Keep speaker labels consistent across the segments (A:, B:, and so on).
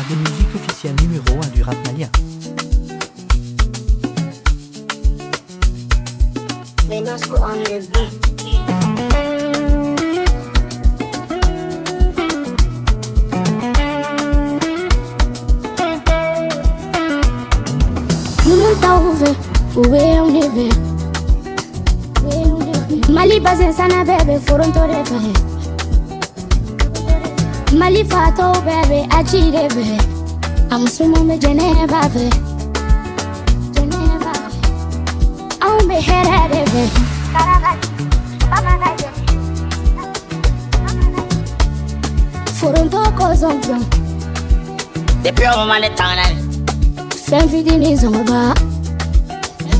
A: de musique officielle numéro 1 du rap malien.
B: Venosco on the beat.
C: Nous t'as ouvert, où est on est vert? Mali bazen sana bebe foronto rebe. Mali fato bebe achire be. Amusumo me Geneva be. Geneva. On be here rebe. Foronto kozonjo.
B: Depuis un moment de temps,
C: Fem vidi ni zonga.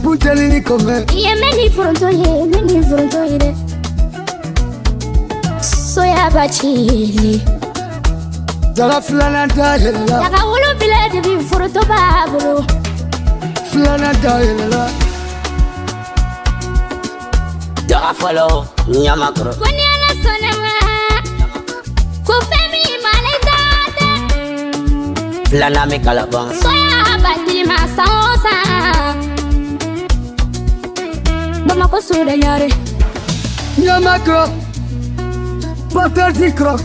D: Punteli ni come
C: Ye meni foronto ye de. Soya bachili.
D: Jala flana da yelela
C: Yaka wulu bile de bi foronto babulu.
D: Flana da yelela
B: Dora follow, Nyamakro.
C: Koni ala sonema. Ko femi male dade.
B: Flana me calabon.
C: Soya batili masansa. Bama ko suda nyare.
D: Nyamakro Pater dikro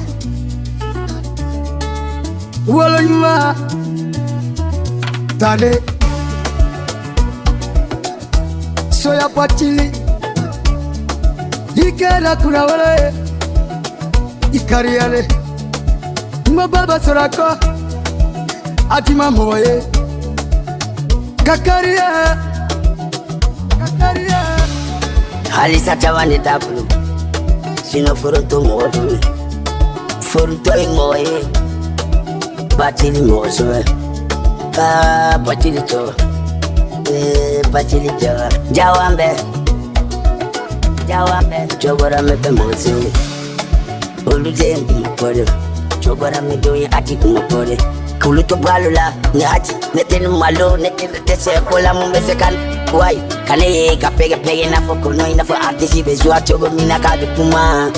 D: Wala nyuma Tale Soya pachili Dikera kuna wale Ikariale Mbaba sorako Atima moye Kakaria Kakaria
B: Halisa chavani tapulu. Sino foronto modu. Foronto moye. Batili mozo. Batili cho. Batili cho. Jawambe. Chogora me pe mozi. Oluje mpore. Chogora me doye ati mpore. Kuluto balula ni ati netenu malo netenu tese kola mumbese kan wai kale kapege pege na foko no ina fo artisi bezwa chogo mina kabi kuma